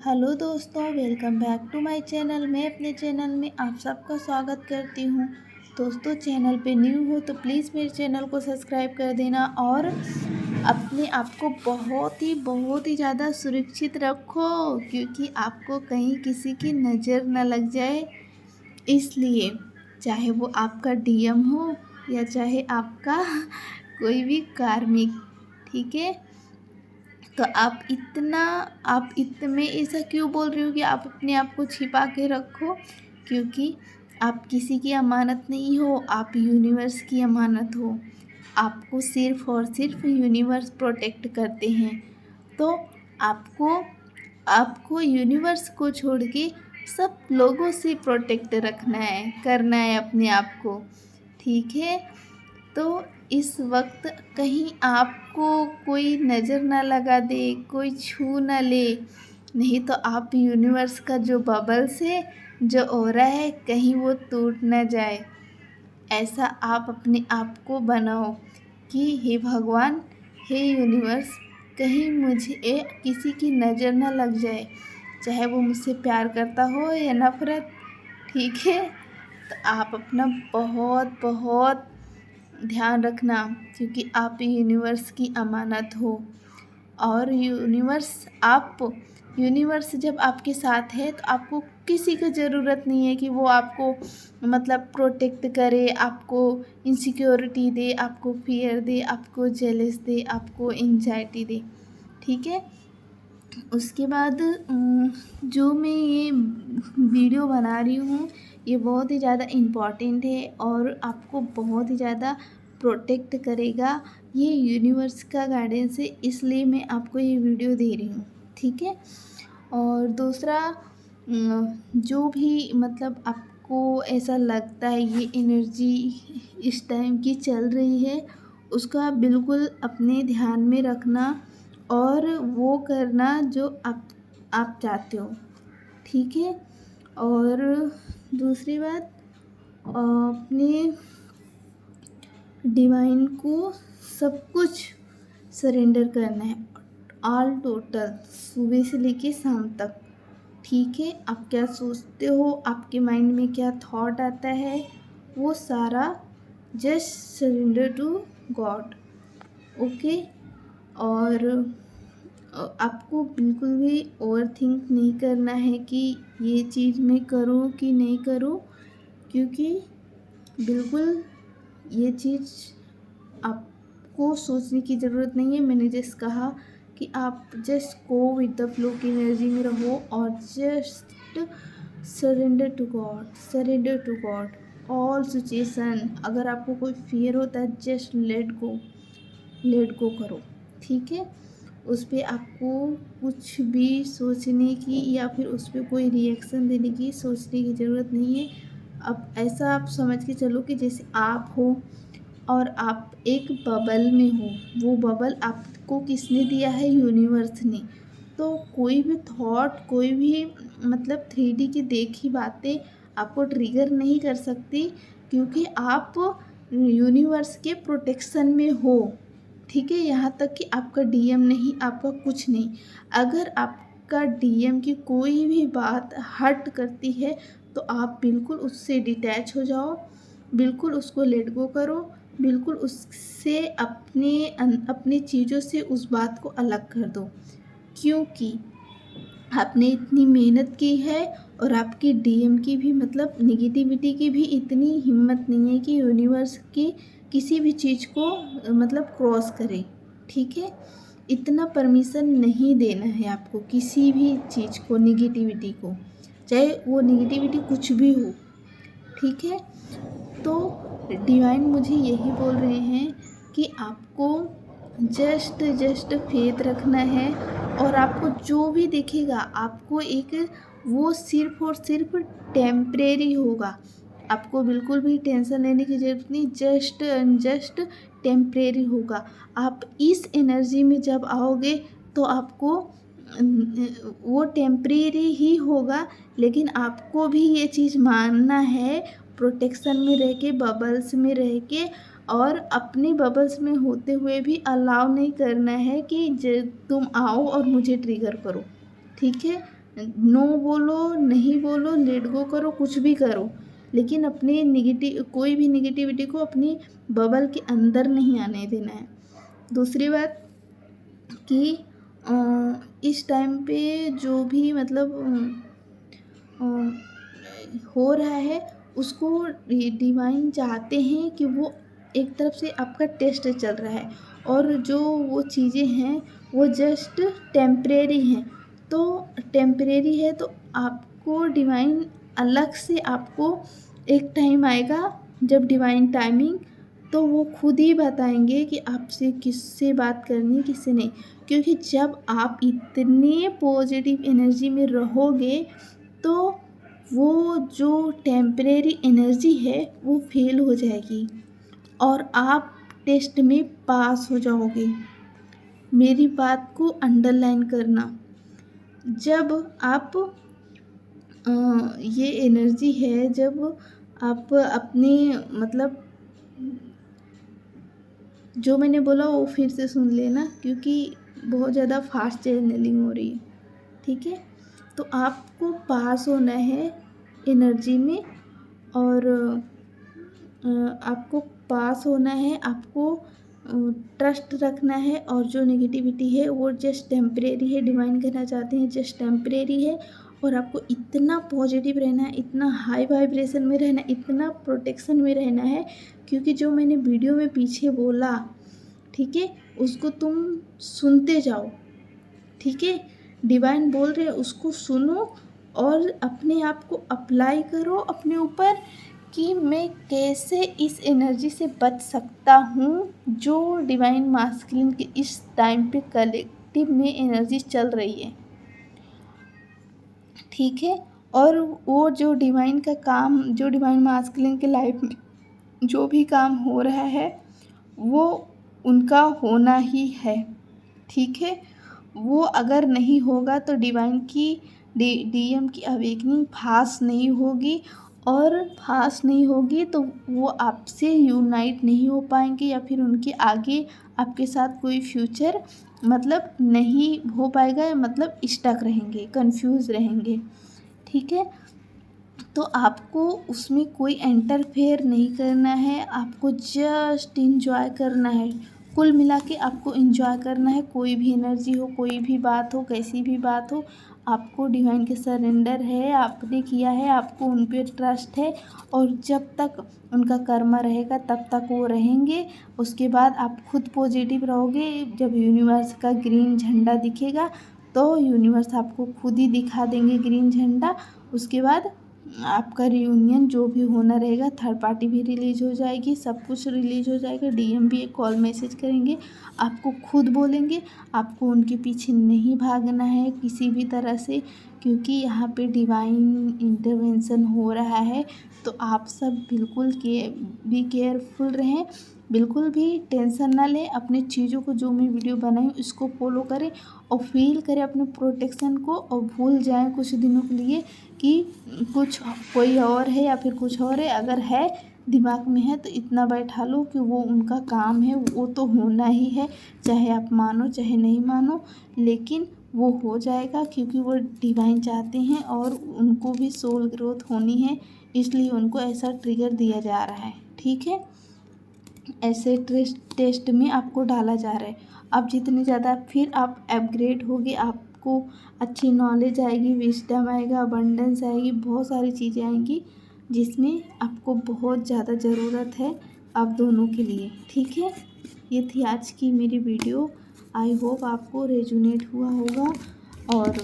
Hello दोस्तों, welcome back to my channel. मैं अपने चैनल में आप सबका स्वागत करती हूँ। दोस्तों, चैनल पे न्यू हो तो प्लीज़ मेरे चैनल को सब्सक्राइब कर देना और अपने आप को बहुत ही ज़्यादा सुरक्षित रखो, क्योंकि आपको कहीं किसी की नज़र न लग जाए। इसलिए चाहे वो आपका डीएम हो या चाहे आपका कोई भी कार्मिक, ठीक है। तो मैं ऐसा क्यों बोल रही हूँ कि आप अपने आप को छिपा के रखो, क्योंकि आप किसी की अमानत नहीं हो, आप यूनिवर्स की अमानत हो। आपको सिर्फ और सिर्फ यूनिवर्स प्रोटेक्ट करते हैं। तो आपको आपको यूनिवर्स को छोड़ के सब लोगों से प्रोटेक्ट रखना है, करना है अपने आप को, ठीक है। तो इस वक्त कहीं आपको कोई नज़र ना लगा दे, कोई छू ना ले, नहीं तो आप यूनिवर्स का जो बबल्स है, जो ऑरा है, कहीं वो टूट ना जाए। ऐसा आप अपने आप को बनाओ कि हे भगवान, हे यूनिवर्स, कहीं मुझे किसी की नज़र ना लग जाए, चाहे वो मुझसे प्यार करता हो या नफ़रत, ठीक है। तो आप अपना बहुत बहुत ध्यान रखना, क्योंकि आप यूनिवर्स की अमानत हो। और यूनिवर्स जब आपके साथ है तो आपको किसी की ज़रूरत नहीं है कि वो आपको मतलब प्रोटेक्ट करे, आपको इनसिक्योरिटी दे, आपको फियर दे, आपको जेलस दे, आपको एंजाइटी दे, ठीक है। उसके बाद जो मैं ये वीडियो बना रही हूँ, ये बहुत ही ज़्यादा इम्पॉर्टेंट है और आपको बहुत ही ज़्यादा प्रोटेक्ट करेगा। ये यूनिवर्स का गाइडेंस है, इसलिए मैं आपको ये वीडियो दे रही हूँ, ठीक है। और दूसरा, जो भी मतलब आपको ऐसा लगता है ये एनर्जी इस टाइम की चल रही है, उसको आप बिल्कुल अपने ध्यान में रखना और वो करना जो आप चाहते हो, ठीक है। और दूसरी बात, अपने डिवाइन को सब कुछ सरेंडर करना है, ऑल टोटल, सुबह से लेके शाम तक, ठीक है। आप क्या सोचते हो, आपके माइंड में क्या थॉट आता है, वो सारा just surrender to God, okay. और आपको बिल्कुल भी ओवर थिंक नहीं करना है कि ये चीज़ मैं करूँ कि नहीं करूँ, क्योंकि बिल्कुल ये चीज़ आपको सोचने की ज़रूरत नहीं है। मैंने जस्ट कहा कि आप just go with the flow की एनर्जी में रहो और just surrender to God all situation. अगर आपको कोई फियर होता है, जस्ट लेट गो करो, ठीक है। उस पर आपको कुछ भी सोचने की या फिर उस पर कोई रिएक्शन देने की सोचने की ज़रूरत नहीं है। अब ऐसा आप समझ के चलो कि जैसे आप हो और आप एक बबल में हो। वो बबल आपको किसने दिया है? यूनिवर्स ने। तो कोई भी थॉट, कोई भी मतलब 3D की देखी बातें आपको ट्रिगर नहीं कर सकती, क्योंकि आप यूनिवर्स के प्रोटेक्शन में हो, ठीक है। यहाँ तक कि आपका डीएम नहीं, आपका कुछ नहीं। अगर आपका डीएम की कोई भी बात हर्ट करती है तो आप बिल्कुल उससे डिटैच हो जाओ, बिल्कुल उसको लेट गो करो, बिल्कुल उससे अपनी चीज़ों से उस बात को अलग कर दो, क्योंकि आपने इतनी मेहनत की है और आपकी डीएम की भी मतलब नेगेटिविटी की भी इतनी हिम्मत नहीं है कि यूनिवर्स की किसी भी चीज़ को मतलब क्रॉस करे, ठीक है। इतना परमिशन नहीं देना है आपको किसी भी चीज़ को, नेगेटिविटी को, चाहे वो नेगेटिविटी कुछ भी हो, ठीक है। तो डिवाइन मुझे यही बोल रहे हैं कि आपको जस्ट फेथ रखना है और आपको जो भी दिखेगा, आपको एक वो सिर्फ और सिर्फ टेम्परेरी होगा। आपको बिल्कुल भी टेंशन लेने की ज़रूरत नहीं, जस्ट टेम्परेरी होगा। आप इस एनर्जी में जब आओगे तो आपको वो टेम्परेरी ही होगा, लेकिन आपको भी ये चीज़ मानना है, प्रोटेक्शन में रह के, बबल्स में रह के, और अपने बबल्स में होते हुए भी अलाउ नहीं करना है कि तुम आओ और मुझे ट्रिगर करो, ठीक है। नो बोलो, नहीं बोलो, लेट गो करो, कुछ भी करो, लेकिन अपने कोई भी निगेटिविटी को अपनी बबल के अंदर नहीं आने देना है। दूसरी बात कि इस टाइम पे जो भी मतलब हो रहा है उसको डिवाइन चाहते हैं कि वो एक तरफ से आपका टेस्ट चल रहा है, और जो वो चीज़ें हैं वो जस्ट टेम्परेरी हैं। तो टेम्परेरी है तो आपको डिवाइन अलग से आपको एक टाइम आएगा जब डिवाइन टाइमिंग, तो वो खुद ही बताएंगे कि आपसे किससे बात करनी है किससे नहीं। क्योंकि जब आप इतने पॉजिटिव एनर्जी में रहोगे तो वो जो टेम्परेरी एनर्जी है वो फेल हो जाएगी और आप टेस्ट में पास हो जाओगे। मेरी बात को अंडरलाइन करना। जब आप ये एनर्जी है, जब आप अपने मतलब जो मैंने बोला वो फिर से सुन लेना, क्योंकि बहुत ज़्यादा फास्ट चैनलिंग हो रही है, ठीक है। तो आपको पास होना है एनर्जी में, और आपको पास होना है, आपको ट्रस्ट रखना है, और जो नेगेटिविटी है वो जस्ट टेम्परेरी है। डिवाइन कहना चाहते हैं जस्ट टेम्परेरी है, और आपको इतना पॉजिटिव रहना है, इतना हाई वाइब्रेशन में रहना, इतना प्रोटेक्शन में रहना है, क्योंकि जो मैंने वीडियो में पीछे बोला, ठीक है, उसको तुम सुनते जाओ, ठीक है। डिवाइन बोल रहे हैं उसको सुनो और अपने आप को अप्लाई करो अपने ऊपर कि मैं कैसे इस एनर्जी से बच सकता हूँ जो डिवाइन मास्कुलिन के इस टाइम पे कलेक्टिव में एनर्जी चल रही है, ठीक है। और वो जो डिवाइन का काम, जो डिवाइन मास्कुलिन के लाइफ में जो भी काम हो रहा है वो उनका होना ही है, ठीक है। वो अगर नहीं होगा तो डिवाइन की डीएम की अवेकनिंग फास्ट नहीं होगी, और फास्ट नहीं होगी तो वो आपसे यूनाइट नहीं हो पाएंगे, या फिर उनके आगे आपके साथ कोई फ्यूचर मतलब नहीं हो पाएगा, मतलब स्टक रहेंगे, कंफ्यूज रहेंगे, ठीक है। तो आपको उसमें कोई इंटरफेयर नहीं करना है, आपको जस्ट इंजॉय करना है। कुल मिला के आपको इंजॉय करना है। कोई भी एनर्जी हो, कोई भी बात हो, कैसी भी बात हो, आपको डिवाइन के सरेंडर है, आपने किया है, आपको उन पर ट्रस्ट है, और जब तक उनका कर्मा रहेगा तब तक वो रहेंगे। उसके बाद आप खुद पॉजिटिव रहोगे। जब यूनिवर्स का ग्रीन झंडा दिखेगा तो यूनिवर्स आपको खुद ही दिखा देंगे ग्रीन झंडा। उसके बाद आपका रियूनियन जो भी होना रहेगा, थर्ड पार्टी भी रिलीज हो जाएगी, सब कुछ रिलीज हो जाएगा। डीएम भी एक कॉल मैसेज करेंगे, आपको खुद बोलेंगे। आपको उनके पीछे नहीं भागना है किसी भी तरह से, क्योंकि यहाँ पे डिवाइन इंटरवेंशन हो रहा है। तो आप सब बिल्कुल बी केयरफुल रहें, बिल्कुल भी टेंशन ना लें। अपने चीज़ों को, जो मैं वीडियो बनाई उसको फॉलो करें और फील करें अपने प्रोटेक्शन को, और भूल जाएं कुछ दिनों के लिए कि कुछ कोई और है या फिर कुछ और है। अगर है, दिमाग में है, तो इतना बैठा लो कि वो उनका काम है, वो तो होना ही है, चाहे आप मानो चाहे नहीं मानो, लेकिन वो हो जाएगा, क्योंकि वो डिवाइन चाहते हैं और उनको भी सोल ग्रोथ होनी है, इसलिए उनको ऐसा ट्रिगर दिया जा रहा है, ठीक है। ऐसे टेस्ट में आपको डाला जा रहा है। अब जितने ज़्यादा फिर आप अपग्रेड होगे, आपको अच्छी नॉलेज आएगी, विजडम आएगा, अबंडेंस आएगी, बहुत सारी चीज़ें आएंगी जिसमें आपको बहुत ज़्यादा ज़रूरत है आप दोनों के लिए, ठीक है। ये थी आज की मेरी वीडियो। आई होप आपको रेजोनेट हुआ होगा, और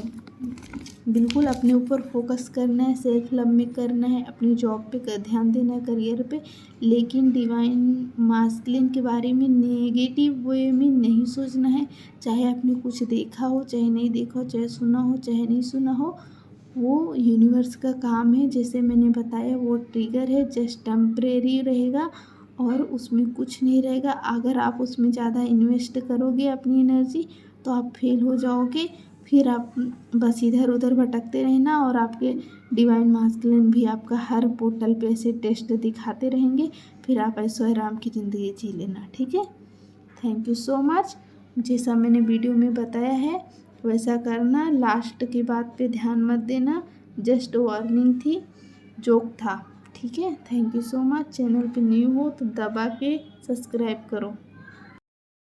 बिल्कुल अपने ऊपर फोकस करना है, सेल्फ लव में करना है, अपनी जॉब पे ध्यान देना है, करियर पे, लेकिन डिवाइन मास्कुलिन के बारे में नेगेटिव वे में नहीं सोचना है। चाहे आपने कुछ देखा हो, चाहे नहीं देखा हो, चाहे सुना हो, चाहे नहीं सुना हो, वो यूनिवर्स का काम है। जैसे मैंने बताया, वो ट्रिगर है, जस्ट टेम्परेरी रहेगा और उसमें कुछ नहीं रहेगा। अगर आप उसमें ज़्यादा इन्वेस्ट करोगे अपनी एनर्जी तो आप फेल हो जाओगे, फिर आप बस इधर उधर भटकते रहना, और आपके डिवाइन मास्कुलिन भी आपका हर पोर्टल पे ऐसे टेस्ट दिखाते रहेंगे, फिर आप ऐशो आराम की ज़िंदगी जी लेना, ठीक है। Thank you so much. जैसा मैंने वीडियो में बताया है वैसा करना। लास्ट की बात पे ध्यान मत देना, जस्ट वार्निंग थी, जोक था। ठीक है, thank you so much. Channel पे न्यू हो तो दबा के सब्सक्राइब करो।